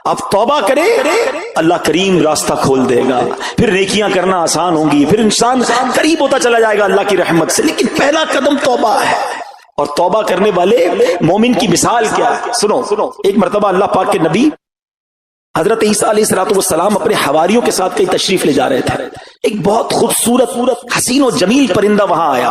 آپ توبہ کرے اللہ کریم راستہ کھول دے گا، پھر نیکیاں کرنا آسان ہوں گی، پھر انسان قریب ہوتا چلا جائے گا اللہ کی رحمت سے. لیکن پہلا قدم توبہ ہے. اور توبہ کرنے والے مومن کی مثال کیا ہے؟ سنو، ایک مرتبہ اللہ پاک کے نبی حضرت عیسیٰ علیہ الصلوۃ والسلام اپنے حواریوں کے ساتھ کئی تشریف لے جا رہے تھے. ایک بہت خوبصورت حسین و جمیل پرندہ وہاں آیا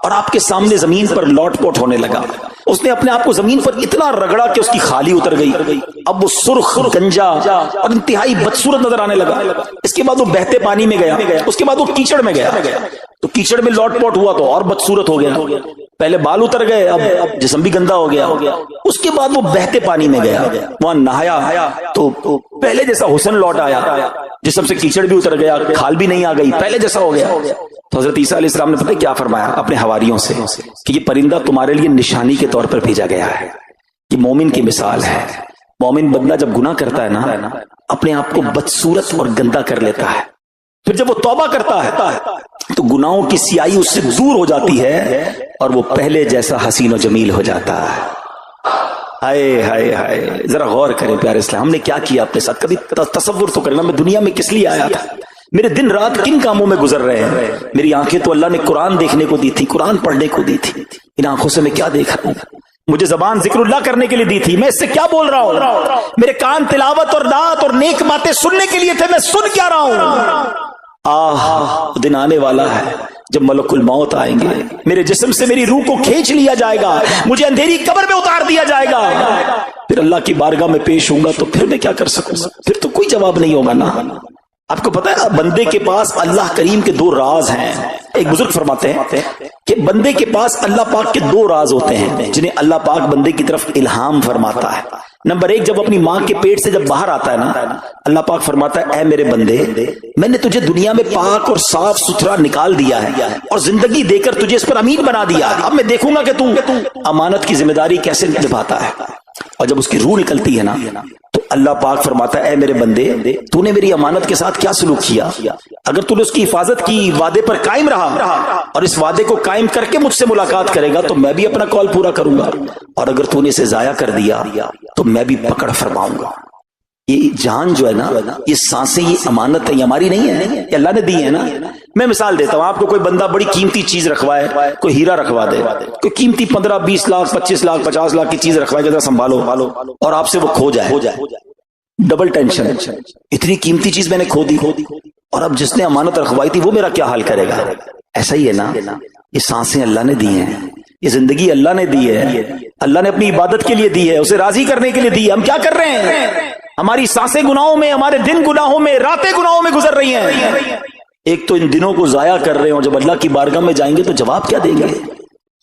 اور آپ کے سامنے زمین پر لوٹ پوٹ ہونے لگا. اس نے اپنے آپ کو زمین پر اتنا رگڑا کہ اس کی خالی اتر گئی. اب وہ سرخ، گنجا اور انتہائی بدصورت نظر آنے لگا. اس کے بعد وہ بہتے پانی میں گیا، اس کے بعد وہ کیچڑ میں گیا. تو کیچڑ میں لوٹ پوٹ ہوا تو اور بدصورت ہو گیا. پہلے بال اتر گئے، اب جسم بھی گندا ہو گیا. اس کے بعد وہ بہتے پانی میں گیا، وہاں نہایا تو پہلے جیسا حسن لوٹ آیا، جسم سے کیچڑ بھی اتر گیا، کھال بھی نہیں آ گئی، پہلے جیسا ہو گیا. تو حضرت عیسیٰ علیہ السلام نے پتہ کیا فرمایا اپنے حواریوں سے کہ یہ پرندہ تمہارے لیے نشانی کے طور پر بھیجا گیا ہے. یہ مومن کی مثال ہے. مومن بندہ جب گناہ کرتا ہے نا، اپنے آپ کو بدصورت اور گندا کر لیتا ہے. پھر جب وہ توبہ کرتا ہے تو گناہوں کی سیاہی اس سے دور ہو جاتی ہے اور وہ پہلے جیسا حسین و جمیل ہو جاتا ہے. ہائے ہائے ہائے، ذرا غور کریں پیارے اسلام، ہم نے کیا کیا اپنے ساتھ؟ کبھی تصور تو کرنا، میں دنیا میں کس لیے آیا تھا؟ میرے دن رات کن کاموں میں گزر رہے ہیں؟ میری آنکھیں تو اللہ نے قرآن دیکھنے کو دی تھی، قرآن پڑھنے کو دی تھی. ان آنکھوں سے میں کیا دیکھ رہا ہوں؟ مجھے زبان ذکر اللہ کرنے کے لیے دی تھی، میں اس سے کیا بول رہا ہوں؟ میرے کان تلاوت اور نعت اور نیک باتیں سننے کے لیے تھے، میں سن کیا رہا ہوں؟ دن آنے والا ہے جب ملک الموت آئیں گے، میرے جسم سے میری روح کو کھینچ لیا جائے گا، مجھے اندھیری قبر میں اتار دیا جائے گا، پھر اللہ کی بارگاہ میں پیش ہوں گا. تو پھر میں کیا کر سکوں گا؟ پھر تو کوئی جواب نہیں ہوگا نا. آپ کو پتا ہے بندے کے پاس اللہ کریم کے دو راز ہیں. ایک بزرگ فرماتے ہیں کہ بندے کے پاس اللہ پاک کے دو راز ہوتے ہیں جنہیں اللہ پاک بندے کی طرف الہام فرماتا ہے. نمبر ایک، جب اپنی ماں کے پیٹ سے جب باہر آتا ہے نا، اللہ پاک فرماتا ہے اے میرے بندے، میں نے تجھے دنیا میں پاک اور صاف ستھرا نکال دیا ہے اور زندگی دے کر تجھے اس پر امین بنا دیا ہے. اب میں دیکھوں گا کہ تو امانت کی ذمہ داری کیسے نبھاتا ہے. اور جب اس کی روح نکلتی ہے نا تو اللہ پاک فرماتا ہے اے میرے بندے، تو نے میری امانت کے ساتھ کیا سلوک کیا؟ اگر تو نے اس کی حفاظت کی، وعدے پر قائم رہا اور اس وعدے کو قائم کر کے مجھ سے ملاقات کرے گا تو میں بھی اپنا کال پورا کروں گا، اور اگر تو نے اسے ضائع کر دیا تو میں بھی پکڑ فرماؤں گا. یہ جان جو ہے نا، یہ سانسیں، یہ امانت ہے، یہ ہماری نہیں ہے، یہ اللہ نے دی ہے نا. میں مثال دیتا ہوں آپ کو، کوئی بندہ بڑی قیمتی چیز رکھوائے، کوئی ہیرا رکھوا دے، کوئی قیمتی 15 20 لاکھ 25 لاکھ 50 لاکھ کی چیز رکھوائے، جیسا سنبھالو، اور آپ سے وہ کھو جائے، ڈبل ٹینشن. اتنی قیمتی چیز میں نے کھو دی، اور اب جس نے امانت رکھوائی تھی وہ میرا کیا حال کرے گا؟ ایسا ہی ہے نا، یہ سانسیں اللہ نے دی ہیں، یہ زندگی اللہ نے دی ہے، اللہ نے اپنی عبادت کے لیے دی ہے، اسے راضی کرنے کے لیے دی ہے. ہم کیا کر رہے ہیں؟ ہماری سانسیں گناہوں میں، ہمارے دن گناہوں میں، راتیں گناہوں میں گزر رہی ہیں. ایک تو ان دنوں کو ضائع کر رہے ہیں، اور جب اللہ کی بارگاہ میں جائیں گے تو جواب کیا دیں گے؟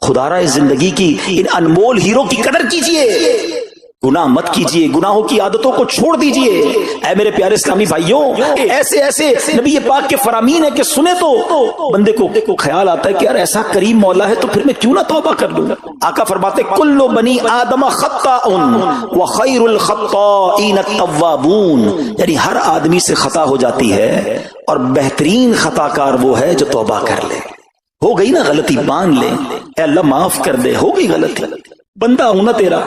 خدا را اس زندگی کی ان انمول ہیروں کی قدر کیجئے، گناہ مت کیجئے، گناہوں کی عادتوں کو چھوڑ دیجئے. اے میرے پیارے اسلامی بھائیوں، ایسے ایسے نبی پاک کے فرامین ہے کہ سنے تو بندے کو خیال آتا ہے کہ یار ایسا کریم مولا ہے تو پھر میں کیوں نہ توبہ کر لوں. آقا فرماتے کل بنی آدم خطاء وخیر الخطائین التوابون، یعنی ہر آدمی سے خطا ہو جاتی ہے اور بہترین خطا کار وہ ہے جو توبہ کر لے. ہو گئی نا غلطی، مان لے، اے اللہ معاف کر دے، ہو گئی غلطی، بندہ ہوں نا تیرا،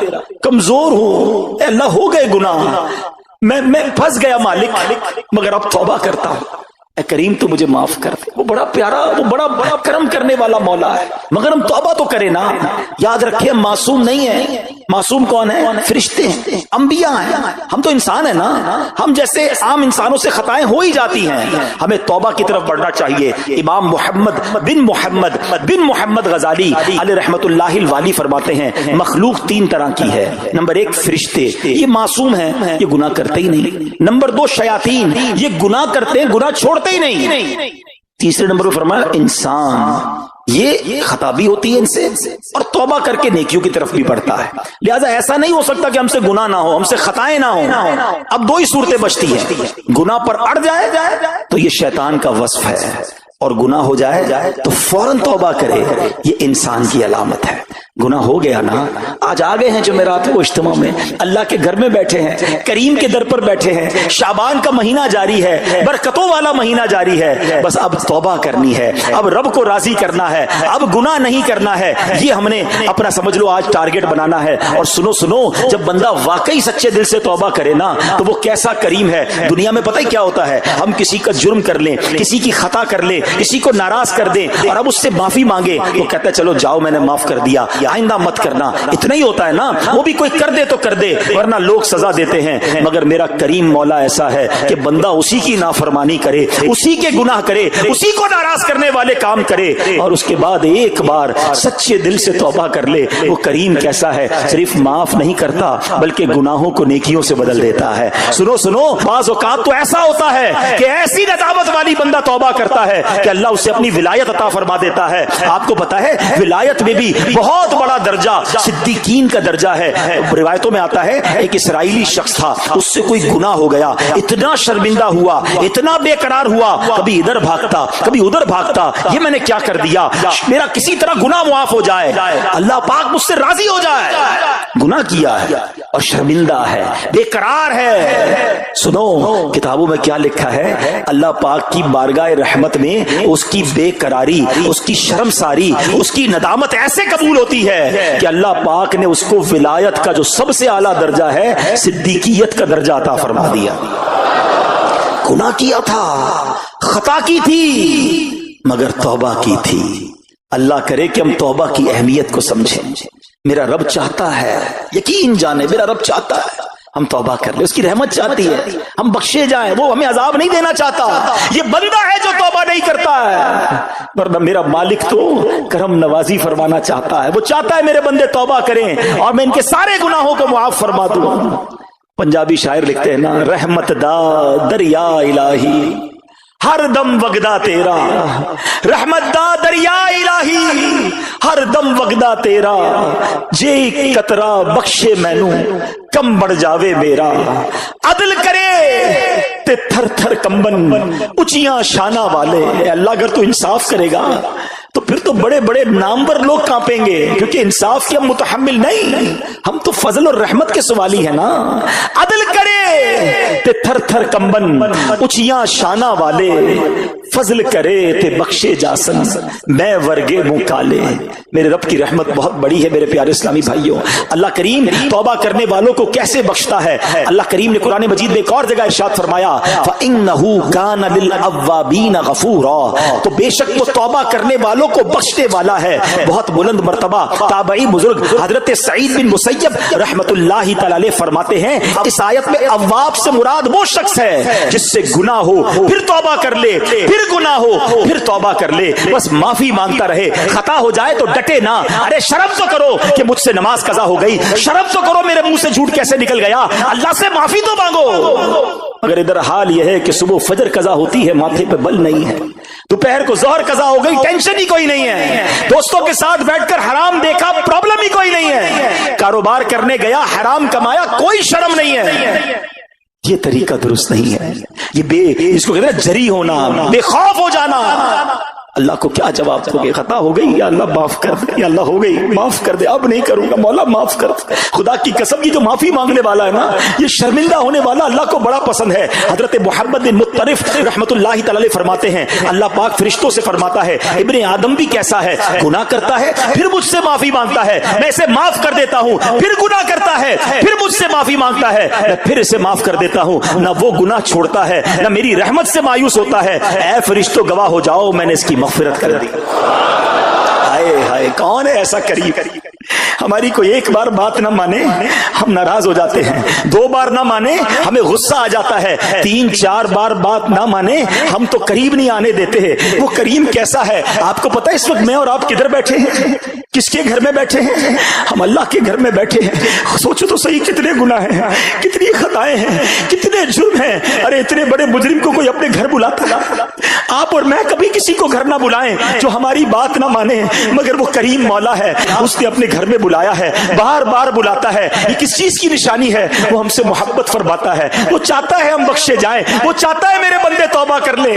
کمزور ہوں، اے اللہ ہو گئے گناہ، میں پھنس گیا مالک، مگر اب توبہ کرتا ہوں، اے کریم تو مجھے معاف کر دے. وہ بڑا پیارا، وہ بڑا کرم کرنے والا مولا ہے، مگر ہم توبہ تو کریں نا. یاد رکھیں ہم معصوم نہیں ہیں. معصوم کون ہے؟ فرشتے ہیں، انبیاء ہیں. ہم تو انسان ہیں نا، ہم جیسے عام انسانوں سے خطائیں ہو ہی جاتی ہیں. ہمیں توبہ کی طرف بڑھنا چاہیے. امام محمد بن محمد غزالی علیہ رحمت اللہ الوالی فرماتے ہیں مخلوق 3 طرح کی ہے. نمبر 1 فرشتے، یہ معصوم ہیں، یہ گناہ کرتے ہی نہیں. نمبر 2 شیاطین، یہ گناہ کرتے ہیں، گناہ چھوڑتے ہی نہیں. تیسرے نمبر پر فرمایا انسان، یہ خطا بھی ہوتی ہے ان سے اور توبہ کر کے نیکیوں کی طرف بھی بڑھتا ہے. لہذا ایسا نہیں ہو سکتا کہ ہم سے گناہ نہ ہو، ہم سے خطائیں نہ ہوں. اب 2 ہی صورتیں بچتی ہیں. گناہ پر اڑ جائے تو یہ شیطان کا وصف ہے، اور گناہ ہو جائے تو فوراً توبہ کرے، یہ انسان کی علامت ہے۔ گناہ ہو گیا نا، آج آ گئے ہیں جمعرات کو اجتماع میں، اللہ کے گھر میں بیٹھے ہیں، کریم کے در پر بیٹھے ہیں، شعبان کا مہینہ جاری ہے، برکتوں والا مہینہ جاری ہے، بس اب توبہ کرنی ہے، اب رب کو راضی کرنا ہے، اب گناہ نہیں کرنا ہے، یہ ہم نے اپنا سمجھ لو آج ٹارگٹ بنانا ہے۔ اور سنو، جب بندہ واقعی سچے دل سے توبہ کرے نا تو وہ کیسا کریم ہے۔ دنیا میں پتہ ہی کیا ہوتا ہے، ہم کسی کا جرم کر لیں، کسی کی خطا کر لیں، کسی کو ناراض کر دیں اور اب اس سے معافی مانگے، وہ کہتا ہے چلو جاؤ میں نے معاف کر دیا، آئندہ مت کرنا، اتنا ہی ہوتا ہے نا۔ وہ بھی کوئی کر دے تو کر دے، ورنہ لوگ سزا دیتے ہیں، مگر میرا کریم مولا ایسا ہے کہ بندہ اسی کی نافرمانی کرے، اسی کے گناہ کرے، اسی کو ناراض کرنے والے کام کرے اور اس کے بعد ایک بار سچے دل سے توبہ کر لے۔ وہ کریم کیسا ہے، صرف معاف نہیں کرتا بلکہ گناہوں کو نیکیوں سے بدل دیتا ہے۔ سنو، بعض اوقات تو ایسا ہوتا ہے کہ ایسی ندامت والی بندہ توبہ کرتا ہے کہ اللہ اسے اپنی ولایت عطا فرما دیتا ہے۔ آپ کو پتا ہے ولایت میں بھی بہت بڑا درجہ صدیقین کا درجہ ہے۔ روایتوں میں آتا ہے ایک اسرائیلی شخص تھا، اس سے کوئی گناہ ہو گیا، اتنا شرمندہ ہوا، اتنا بے قرار ہوا، کبھی ادھر بھاگتا کبھی ادھر بھاگتا، یہ میں نے کیا کر دیا، میرا کسی طرح گناہ معاف ہو جائے، اللہ پاک مجھ سے راضی ہو جائے۔ گناہ کیا ہے اور شرمندہ ہے، بے قرار ہے۔ سنو کتابوں میں کیا لکھا ہے، اللہ پاک کی بارگاہ رحمت میں اس کی بے قراری، اس کی شرمساری، اس کی ندامت ایسے قبول ہوتی ہے کہ اللہ پاک نے اس کو ولایت کا جو سب سے اعلیٰ درجہ ہے، صدیقیت کا درجہ عطا فرما دیا۔ گناہ کیا تھا، خطا کی تھی، مگر توبہ کی تھی۔ اللہ کرے کہ ہم توبہ کی اہمیت کو سمجھیں۔ میرا رب چاہتا ہے، یقین جانے میرا رب چاہتا ہے ہم توبہ کر لیں، اس کی رحمت چاہتی ہے ہم بخشے جائیں، وہ ہمیں عذاب نہیں دینا چاہتا۔ یہ بندہ ہے جو توبہ نہیں کرتا ہے، ورنہ میرا مالک تو کرم نوازی فرمانا چاہتا ہے، وہ چاہتا ہے میرے بندے توبہ کریں اور میں ان کے سارے گناہوں کو معاف فرما دوں۔ پنجابی شاعر لکھتے ہیں نا، رحمت دا دریا الہی ہر دم وگدا تیرا، رحمت دا دریا الہی ہر دم وگدا تیرا، جے قطرہ بخشے مینوں کم بڑھ جاوے میرا، عدل کرے تے تھر تھر کمبن اونچیاں شانہ والے۔ اے اللہ اگر تو انصاف کرے گا تو پھر تو بڑے بڑے نامور لوگ کانپیں گے، کیونکہ انصاف کے ہم متحمل نہیں، ہم تو فضل اور رحمت کے سوالی ہیں نا۔ عدل کرے تے تھر تھر کمبن اونچیاں شانہ والے، فضل کرے تے بخشے جاسن میں ورگے منہ کالے۔ میرے رب کی رحمت بہت بڑی ہے میرے پیارے اسلامی بھائیوں۔ اللہ کریم توبہ کرنے والوں کو کیسے بخشتا ہے، اللہ کریم نے قرآن مجید میں ایک اور جگہ ارشاد فرمایا، فَإِنَّهُ كَانَ لِلْأَوَّابِينَ غَفُورًا، تو بے شک وہ توبہ کرنے والوں کو بخشنے والا ہے۔ بہت بلند مرتبہ تابعی بزرگ حضرت سعید بن مسیب رحمت اللہ تعالی علیہ فرماتے ہیں، اس آیت میں اواب سے مراد وہ شخص ہے جس سے گناہ ہو پھر توبہ کر لے، پھر گناہ ہو پھر توبہ کر لے، بس معافی مانگتا رہے، خطا ہو جائے تو ڈٹے نہ، ارے شرم تو کرو کہ مجھ سے نماز قضا ہو گئی، شرم تو کرو میرے منہ سے جھوٹ کیسے نکل گیا، اللہ سے معافی تو مانگو۔ مگر ادھر حال یہ ہے کہ صبح فجر قضا ہوتی ہے، ماتھے پہ بل نہیں ہے، دوپہر کو ظہر قضا ہو گئی، ٹینشن ہی کوئی نہیں ہے، دوستوں کے ساتھ بیٹھ کر حرام دیکھا، پرابلم ہی کوئی نہیں ہے، کاروبار کرنے گیا حرام کمایا، کوئی شرم نہیں ہے۔ یہ طریقہ درست نہیں ہے، یہ اس کو کہتے ہیں جری ہونا، بے خوف ہو جانا۔ اللہ کو کیا جواب دو گے؟ خطا ہو گئی، یا اللہ معاف کر دے، یا اللہ ہو گئی معاف کر دے، اب نہیں کروں گا، مولا معاف کر دے۔ خدا کی قسم کی جو معافی مانگنے والا ہے نا، یہ شرمندہ ہونے والا اللہ کو بڑا پسند ہے۔ حضرت محمد بن مطرف رحمت اللہ تعالی علیہ فرماتے ہیں، اللہ پاک فرشتوں سے فرماتا ہے، ابن آدم بھی کیسا ہے، گناہ کرتا ہے پھر مجھ سے معافی مانگتا ہے، میں اسے معاف کر دیتا ہوں، پھر گناہ کرتا ہے پھر مجھ سے معافی مانگتا ہے، میں پھر اسے معاف کر دیتا ہوں، نہ وہ گناہ چھوڑتا ہے نہ میری رحمت سے مایوس ہوتا ہے۔ اے فرشتوں گواہ ہو جاؤ، میں نے اس کی مغفرت کر دی۔ ہائے ہائے، کون ہے ایسا کریم؟ ہماری کوئی ایک بار بات نہ مانے ہم ناراض ہو جاتے ہیں، دو بار نہ مانے ہمیں غصہ آ جاتا ہے، تین چار بار بات نہ مانے ہم تو قریب نہیں آنے دیتے ہیں۔ وہ کریم کیسا ہے آپ کو پتا ہے؟ اس وقت میں اور آپ کدھر بیٹھے ہیں؟ کس کے گھر میں بیٹھے ہیں؟ ہم اللہ کے گھر میں بیٹھے ہیں۔ سوچو تو صحیح، کتنے گناہ ہیں، کتنی خطائیں ہیں، کتنے جرم ہیں۔ ارے اتنے بڑے مجرم کو کوئی اپنے گھر بلاتا ہے؟ آپ اور میں کبھی کسی کو گھر نہ بلائیں جو ہماری بات نہ مانے، مگر وہ کریم مولا ہے، اس نے اپنے گھر میں بلایا ہے، بار بار بلاتا ہے۔ یہ کس چیز کی نشانی ہے؟ وہ ہم سے محبت فرماتا ہے، وہ چاہتا ہے ہم بخشے جائیں، وہ چاہتا ہے میرے بندے توبہ کر لیں۔